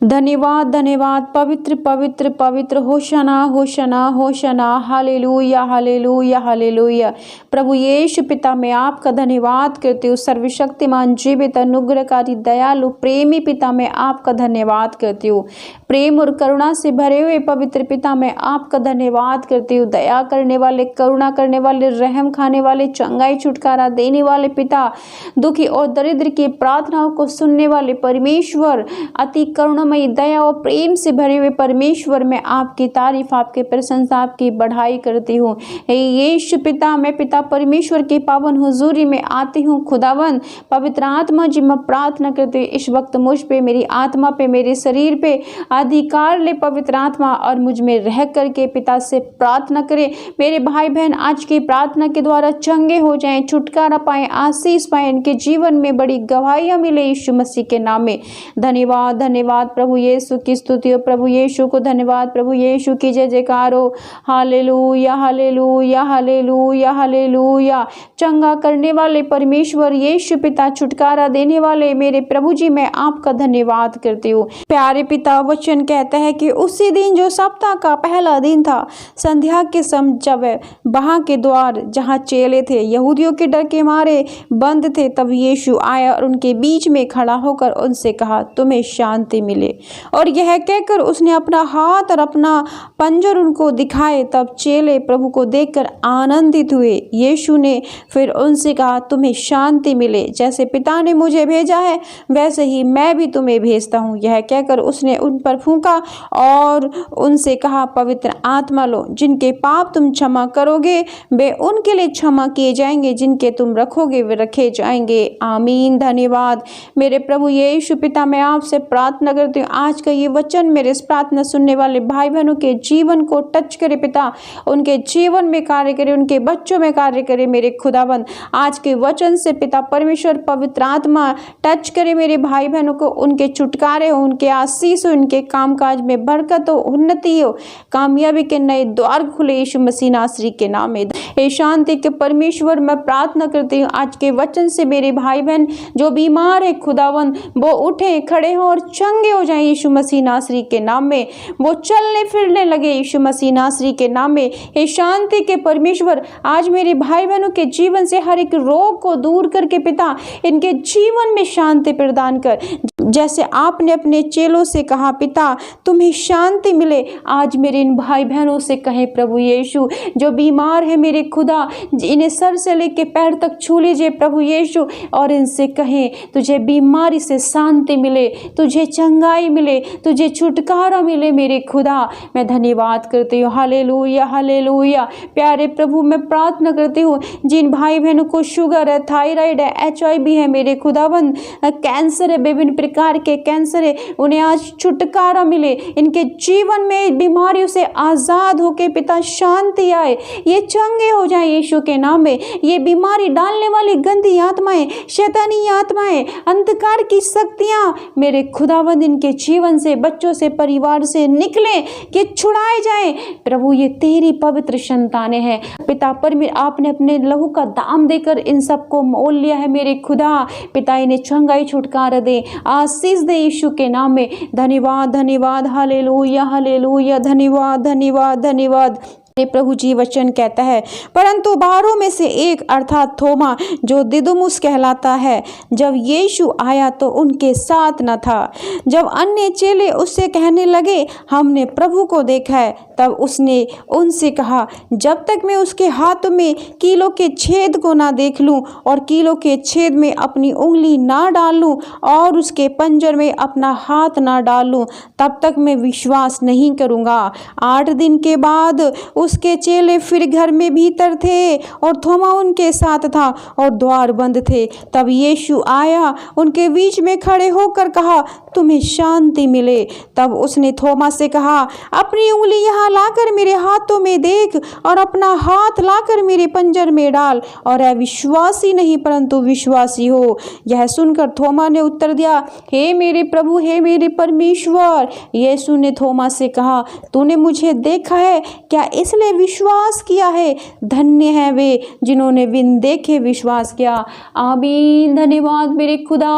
धन्यवाद धन्यवाद। पवित्र पवित्र पवित्र होशना होशना होशना। हालेलुया हालेलुया हालेलुया। प्रभु यीशु पिता, मैं आपका धन्यवाद करती हूँ। सर्वशक्तिमान जीवित अनुग्रहकारी दयालु प्रेमी पिता, मैं आपका धन्यवाद करती हूँ। प्रेम और करुणा से भरे हुए पवित्र पिता, मैं आपका धन्यवाद करती हूँ। दया करने वाले, करुणा करने वाले, रहम खाने वाले, चंगाई छुटकारा देने वाले पिता, दुखी और दरिद्र की प्रार्थनाओं को सुनने वाले परमेश्वर, अति करुणामयी दया और प्रेम से भरे हुए परमेश्वर, मैं आपकी तारीफ, आपकी प्रशंसा, आपकी बढ़ाई करती हूँ। हे यीशु पिता, मैं पिता परमेश्वर की पावन हुजूरी में आती हूँ। खुदावन पवित्र आत्मा जी, मैं प्रार्थना करती हूँ इस वक्त मुझ पे, मेरी आत्मा पे, मेरे शरीर पे अधिकार ले पवित्र आत्मा, और मुझ में रह करके पिता से प्रार्थना करे। मेरे भाई बहन आज की प्रार्थना के द्वारा चंगे हो जाएं, छुटकारा पाएं, आशीष पाएं, इनके जीवन में बड़ी गवाहियां मिले यीशु मसीह के नाम में। धन्यवाद धन्यवाद। प्रभु यीशु की स्तुति हो, प्रभु यीशु को धन्यवाद, प्रभु यीशु की जय जयकार हो। हालेलुया हालेलुया हालेलुया हालेलुया। चंगा करने वाले परमेश्वर यीशु पिता, छुटकारा देने वाले मेरे प्रभु जी, मैं आपका धन्यवाद करती हूँ। प्यारे पिता, वचन कहता है कि उसी दिन जो सप्ताह का पहला दिन था, संध्या के समय, जब वहाँ के द्वार जहाँ चेले थे यहूदियों के डर के मारे बंद थे, तब यीशु आया और उनके बीच में खड़ा होकर उनसे कहा, तुम्हें शांति मिले। और यह कहकर उसने अपना हाथ और अपना पंजर उनको दिखाए। तब चेले प्रभु को देखकर आनंदित हुए। यीशु ने फिर उनसे कहा, तुम्हें शांति मिले। जैसे पिता ने मुझे भेजा है, वैसे ही मैं भी तुम्हें भेजता हूँ। यह कहकर उसने उन पर फूंका और उनसे कहा, पवित्र आत्मा लो। जिनके पाप तुम क्षमा करोगे वे उनके लिए क्षमा किए जाएंगे, जिनके तुम रखोगे वे रखे जाएंगे। आमीन। धन्यवाद। मेरे प्रभु यीशु पिता, मैं आपसे प्रार्थना करती हूँ आज का ये वचन मेरे इस प्रार्थना सुनने वाले भाई बहनों के जीवन को टच करे पिता, उनके जीवन में कार्य करे, उनके बच्चों में कार्य करे। मेरे खुदाबंद आज के वचन से पिता परमेश्वर पवित्र आत्मा टच करे मेरे भाई बहनों को, उनके छुटकारे हो, उनके आशीष हो, उनके कामकाज में बरकत हो, उन्नति हो, कामयाबी के नए द्वार खुले यीशु मसीह नासरी के नाम में। हे शांति के परमेश्वर, मैं प्रार्थना करती हूँ आज के वचन से मेरे भाई बहन जो बीमार है खुदावन, वो उठे खड़े हो और चंगे हो जाए यीशु मसीह नासरी के नाम में। वो चलने फिरने लगे यीशु मसीह नासरी के नाम में। हे शांति के परमेश्वर, आज मेरे भाई बहनों के जीवन से हर एक रोग को दूर करके पिता इनके जीवन में शांति प्रदान कर। जैसे आपने अपने चेलों से कहा पिता, तुम्हें शांति मिले, आज मेरे इन भाई बहनों से कहे प्रभु यीशु, जो बीमार है मेरे खुदा, इन्हें सर से लेके पैर तक छू लीजिए प्रभु यीशु, और इनसे कहें तुझे बीमारी से शांति मिले, तुझे चंगाई मिले, तुझे छुटकारा मिले मेरे खुदा। मैं धन्यवाद करती हूँ। Hallelujah hallelujah. प्यारे प्रभु, मैं प्रार्थना करती हूँ जिन भाई बहनों को शुगर है, थायराइड है, HIV है मेरे खुदाबंद, कैंसर है, विभिन्न प्रकार के कैंसर है, उन्हें आज छुटकारा मिले, इनके जीवन में बीमारियों से आजाद होके पिता शांति आए, ये चंगे हो जाए यीशु के नाम में। ये बीमारी डालने वाली गंदी आत्माएं, शैतानी आत्माएं, अंधकार की शक्तियां मेरे खुदावंद इनके जीवन से, बच्चों से, परिवार से निकले, ये छुड़ाए जाए प्रभु। ये तेरी पवित्र संतानें हैं पिता परमेश्वर, आपने अपने लहू का दाम देकर इन सबको मोल लिया है मेरे खुदा। पिता इन्हें चंगाई छुटकारा दे, आशीष दे यीशु के नाम में। धन्यवाद धन्यवाद। Hallelujah hallelujah. धन्यवाद धन्यवाद धन्यवाद। प्रभु जी वचन कहता है, परंतु बारहों में से एक अर्थात थोमा, जो दिदुमुस कहलाता है, जब यीशु आया तो उनके साथ न था। जब अन्य चेले उससे कहने लगे, हमने प्रभु को देखा है, तब उसने उनसे कहा, जब तक मैं उसके हाथों में कीलों के छेद को ना देख लूं और कीलों के छेद में अपनी उंगली ना डाल लूं और उसके पंजर में अपना हाथ ना डाल लूं, तब तक मैं विश्वास नहीं करूंगा। 8 दिन के बाद उसके चेले फिर घर में भीतर थे और थोमा उनके साथ था और द्वार बंद थे। तब यीशु आया, उनके बीच में खड़े होकर कहा, तुम्हें शांति मिले। तब उसने थोमा से कहा, अपनी उंगली यहाँ लाकर मेरे हाथों में देख और अपना हाथ लाकर मेरे पंजर में डाल, और अविश्वासी नहीं परंतु विश्वासी हो। यह सुनकर थोमा ने उत्तर दिया, हे मेरे प्रभु, हे मेरे परमेश्वर। यीशु ने थोमा से कहा, तूने मुझे देखा है, क्या इसलिए विश्वास किया है। धन्य है वे जिन्होंने बिन देखे विश्वास किया। आमीन। धन्यवाद मेरे खुदा।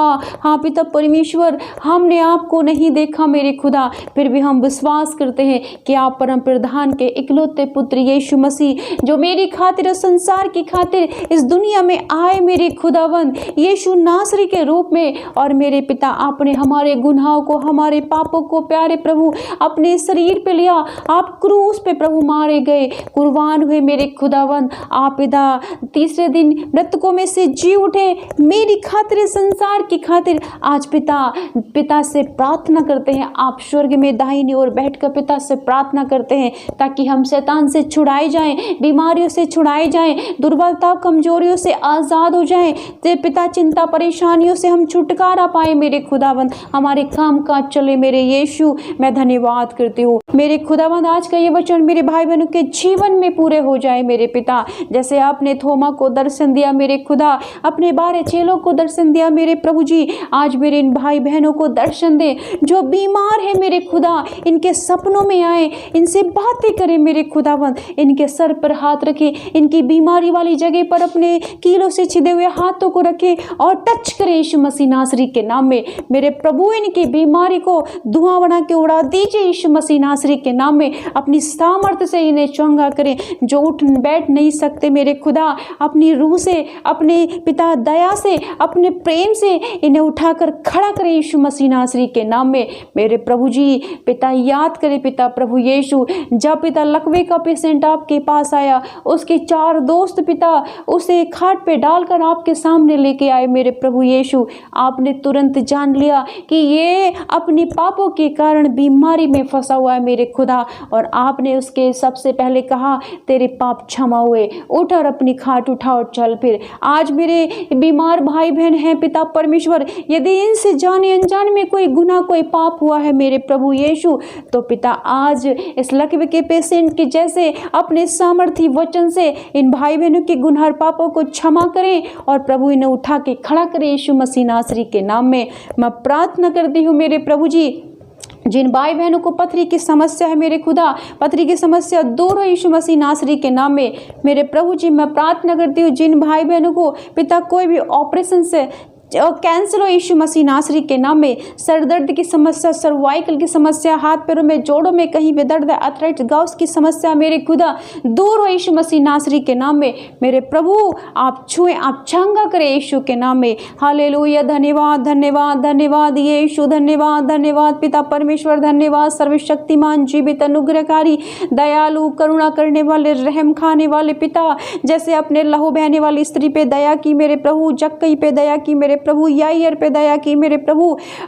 हाँ पिता परमेश्वर, हमने आपको नहीं देखा मेरे खुदा, फिर भी हम विश्वास करते हैं कि आप परम प्रधान के इकलौते पुत्र यीशु मसीह, जो मेरी खातिर और संसार की खातिर इस दुनिया में आए मेरे खुदावंद यीशु नासरी के रूप में। और मेरे पिता, आपने हमारे गुनाहों को, हमारे पापों को प्यारे प्रभु अपने शरीर पे लिया। आप क्रूस पे प्रभु मारे गए, कुर्बान हुए मेरे खुदावंद। आप पिता तीसरे दिन मृतकों में से जी उठे मेरी खातिर, संसार की खातिर। आज पिता से प्रार्थना करते हैं, आप स्वर्ग में दाहिनी ओर बैठकर पिता से प्रार्थना करते हैं ताकि हम शैतान से छुड़ाए जाएं, बीमारियों से छुड़ाए जाएं, दुर्बलता कमजोरियों से आज़ाद हो जाएं। ते पिता चिंता परेशानियों से हम छुटकारा पाए मेरे खुदावंद, हमारे काम काज चले मेरे यीशु। मैं धन्यवाद करती हूँ मेरे खुदावंद, आज का ये वचन मेरे भाई बहनों के जीवन में पूरे हो जाए मेरे पिता। जैसे आपने थोमा को दर्शन दिया मेरे खुदा, अपने 12 चेलों को दर्शन दिया मेरे प्रभु जी, आज मेरे इन भाई बहनों को दर्शन दे जो बीमार है मेरे खुदा, इनके सपनों में आए, इनसे बातें करें मेरे खुदावंद, इनके सर पर हाथ रखें, इनकी बीमारी वाली जगह पर अपने कीलों से छिदे हुए हाथों को रखें और टच करें यीशु मसीह नासरी के नाम में। मेरे प्रभु इनकी बीमारी को धुआं बना के उड़ा दीजिए यीशु मसीह नासरी के नाम में। अपनी सामर्थ्य से इन्हें चंगा करें, जो उठ बैठ नहीं सकते मेरे खुदा, अपनी रूह से, अपने पिता दया से, अपने प्रेम से इन्हें उठाकर खड़ा करें यीशु मसीह नासरी के नाम में। मेरे प्रभु जी पिता याद करें पिता प्रभु यीशु, जब पिता लकवे का पेशेंट आपके पास आया, उसके 4 दोस्त पिता उसे खाट पे डालकर आपके सामने लेके आए मेरे प्रभु यीशु, आपने तुरंत जान लिया कि ये अपने पापों के कारण बीमारी में फंसा हुआ है मेरे खुदा, और आपने उसके सबसे पहले कहा तेरे पाप क्षमा हुए, उठ और अपनी खाट उठा और चल फिर। आज मेरे बीमार भाई बहन हैं पिता परमेश्वर, यदि इनसे जाने अनजाने में कोई गुनाह कोई पाप हुआ है मेरे प्रभु यीशु, तो पिता आज इस लकवे के पेशेंट के जैसे अपने सामर्थी वचन से इन भाई बहनों के गुनाह पापों को क्षमा करें और प्रभु इन्हें उठा के खड़ा करें यीशु मसीह नासरी के नाम में। मैं प्रार्थना करती हूँ मेरे प्रभु जी, जिन भाई बहनों को पथरी की समस्या है मेरे खुदा, पथरी की समस्या दूर हो यीशु मसीह नासरी के नाम में। मेरे प्रभु जी मैं प्रार्थना करती हूँ, जिन भाई बहनों को पिता कोई भी ऑपरेशन से कैंसिल हो यीशु मसीह नासरी के नाम में, सर दर्द की समस्या, सर्वाइकल की समस्या, हाथ पैरों में जोड़ों में कहीं भी दर्द है, अर्थराइटिस गाउस की समस्या मेरे खुदा दूर हो यीशु मसीह नासरी के नाम में। मेरे प्रभु आप छुएं, आप चंगा करें यीशु के नाम में। हालेलुया। धन्यवाद धन्यवाद धन्यवाद यीशु, धन्यवाद धन्यवाद पिता परमेश्वर, धन्यवाद सर्वशक्तिमान जीवित अनुग्रहकारी दयालु करुणा करने वाले रहम खाने वाले पिता, जैसे अपने लहू बहने वाली स्त्री पे दया की मेरे प्रभु, जक्कई पे दया की मेरे प्रभु, यायर पे दया की मेरे प्रभु,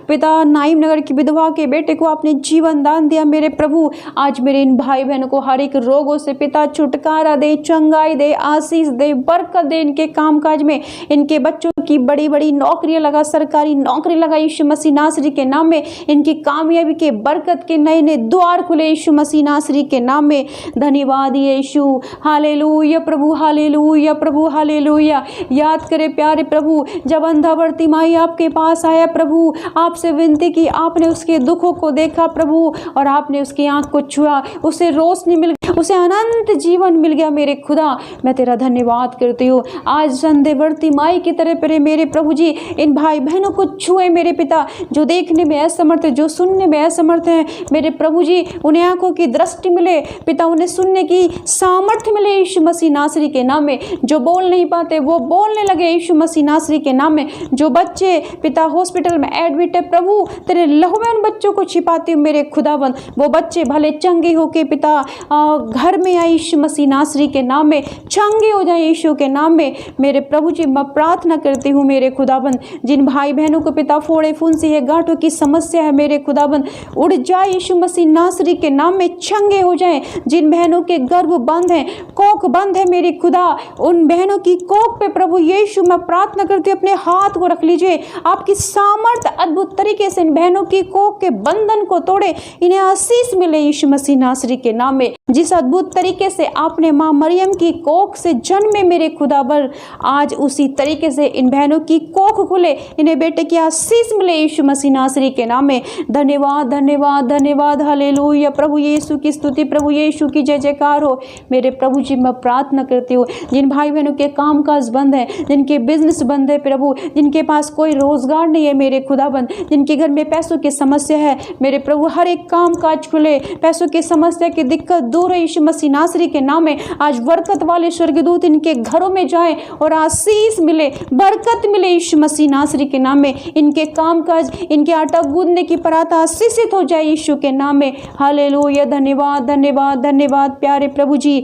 पिता नाइम नगर की विधवा के बेटे को आपने जीवन दान दिया मेरे प्रभु। आज मेरे इन भाई बहनों को हर एक रोगों से पिता छुटकारा दे, चंगाई दे, आशीष दे, बरकत दे, इनके कामकाज में, इनके बच्चों की बड़ी बड़ी नौकरियां लगा, सरकारी नौकरी लगा यीशु मसीह नासरी के नाम में, इनकी कामयाबी के बरकत के नए नए द्वार खुले यीशु मसीह नासरी के नाम में। धन्यवाद यीशु। हालेलुया प्रभु, हालेलुया प्रभु, हालेलुया। याद करे प्यारे प्रभु, जब अंधा बर्तिमाई आपके पास आया प्रभु, आपसे विनती की, आपने उसके दुखों को देखा प्रभु और आपने उसकी आंख को छुआ, उसे रोशनी मिल गई, उसे अनंत जीवन मिल गया मेरे खुदा। मैं तेरा धन्यवाद करती हूँ। आज अंधे बर्तिमाई की तरह मेरे प्रभु जी इन भाई बहनों को छुए मेरे पिता, जो देखने में असमर्थ है, जो सुनने में असमर्थ है मेरे प्रभु जी, उन्हें आंखों की दृष्टि मिले पिता, उन्हें सुनने की सामर्थ्य मिले यीशु मसीह नासरी के नाम में, जो बोल नहीं पाते वो बोलने लगे यीशु मसीह नासरी के नाम में, जो बच्चे पिता हॉस्पिटल में एडमिट है प्रभु, तेरे लहू में उन बच्चों को छिपाती हूँ मेरे खुदावंद, वो बच्चे भले चंगे होके पिता घर में आए यीशु मसीह नासरी के नाम में, चंगे हो जाए यीशु के नाम में। मेरे प्रभु जी मैं प्रार्थना करती हूँ मेरे खुदाबंद, जिन भाई बहनों को पिता फोड़े फुंसी है, गांठों की समस्या है मेरे खुदाबंद, उड़ जाए यीशु मसीह नासरी के नाम में, चंगे हो जाए। जिन बहनों के गर्भ बंद है, कोख बंद है मेरे खुदा, उन बहनों की कोख पे प्रभु यीशु मैं प्रार्थना करती हूँ, अपने हाथ को रख लीजिए, आपकी सामर्थ अद्भुत तरीके से इन बहनों की कोख के बंधन को तोड़े, इन्हें आशीष मिले यीशु मसीह नासरी के नाम में। जिस अद्भुत तरीके से आपने माँ मरियम की कोख से जन्मे मेरे खुदाबर, आज उसी तरीके से इन बहनों की कोख खुले, इन्हें बेटे की आशीष मिले यीशु मसीह नासरी के नाम में। धन्यवाद धन्यवाद धन्यवाद, हालेलुया। प्रभु यीशु की स्तुति, प्रभु यीशु की जय जयकार हो। मेरे प्रभु जी, मैं प्रार्थना करती हूँ जिन भाई बहनों के कामकाज बंद है, जिनके बिजनेस बंद है प्रभु, जिनके पास कोई रोजगार नहीं है मेरे खुदाबंद, जिनके घर में पैसों की समस्या है मेरे प्रभु, हर एक काम काज खुले, पैसों की समस्या की दिक्कत दूर है यीशु मसीह नासरी के नाम में। आज बरकत वाले स्वर्गदूत इनके घरों में जाएं और आशीष मिले, बरकत मिले यीशु मसीह नासरी के नाम में। इनके कामकाज, इनके आटा गूंदने की परात आशीषित हो जाए यीशु के नाम में। हालेलुया। धन्यवाद धन्यवाद धन्यवाद प्यारे प्रभु जी।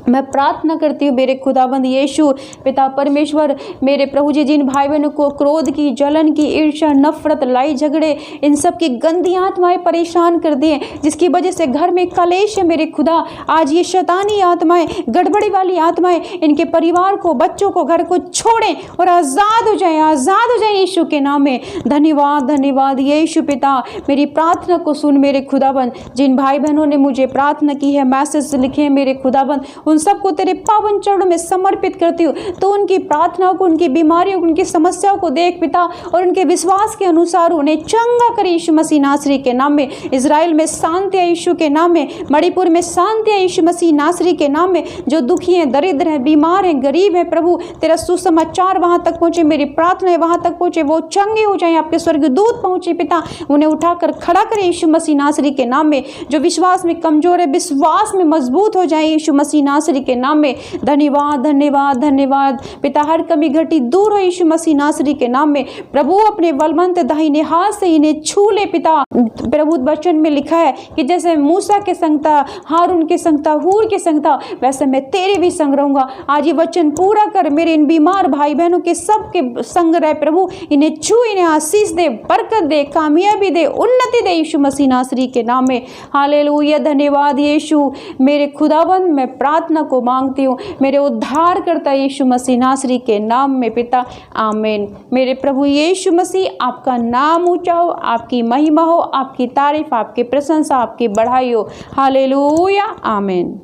मैं प्रार्थना करती हूँ मेरे खुदाबंद यीशु पिता परमेश्वर, मेरे प्रभु जी, जिन भाई बहनों को क्रोध की, जलन की, ईर्ष्या, नफरत, लड़ाई झगड़े, इन सब की गंदी आत्माएं परेशान कर दिए, जिसकी वजह से घर में कलेश है मेरे खुदा, आज ये शैतानी आत्माएं, गड़बड़ी वाली आत्माएं इनके परिवार को, बच्चों को, घर को छोड़ें और आज़ाद हो जाएं, आज़ाद हो जाएं यीशु के नाम में। धन्यवाद धन्यवाद यीशु पिता, मेरी प्रार्थना को सुन मेरे खुदाबंद। जिन भाई बहनों ने मुझे प्रार्थना की है, मैसेज लिखे हैं मेरे खुदाबंद, उन सबको तेरे पावन चरणों में समर्पित करती हूँ। तो उनकी प्रार्थनाओं को, उनकी बीमारियों को, उनकी समस्याओं को देख पिता, और उनके विश्वास के अनुसार उन्हें चंगा करे यीशु मसीह नासरी के नाम में। इजराइल में शांति है यीशु के नाम में, मणिपुर में शांति है यीशु मसीह नासरी के नाम में। जो दुखी हैं, दरिद्र हैं, बीमार हैं, गरीब हैं प्रभु, तेरा सुसमाचार वहां तक पहुंचे, मेरी प्रार्थना है वहां तक पहुंचे, वो चंगे हो जाए, आपके स्वर्गदूत पहुंचे पिता, उन्हें उठाकर खड़ा करे यीशु मसीह नासरी के नाम में। जो विश्वास में कमजोर है, विश्वास में मजबूत हो जाए यीशु मसीह नासरी के नाम में। धन्यवाद धन्यवाद धन्यवाद पिता, हर कमी घटी दूर हो यीशु मसीह नासरी के नाम में। प्रभु अपने बलवंत दाहिने हाथ से इन्हें छू ले पिता। प्रभु वचन में लिखा है कि जैसे मूसा के संग था, हारून के संग था, हूर के संग था, वैसे मैं तेरे भी संग रहूंगा। आज ये वचन पूरा कर, मेरे इन बीमार भाई बहनों के सबके संग रहे प्रभु, इन्हें छू, इन्हें आशीष दे, बरकत दे, कामयाबी दे, उन्नति दे यीशु मसीह नासरी के नाम में। हालेलुया। धन्यवाद यीशु मेरे खुदाबंद, मैं प्रार्थना को मांगती हूँ मेरे उद्धार करता यीशु मसीह नासरी के नाम में पिता, आमीन। मेरे प्रभु यीशु मसीह, आपका नाम ऊंचा हो, आपकी महिमा हो, आपकी तारीफ, आपकी प्रशंसा, आपकी बढ़ाई हो। हालेलुया। आमीन।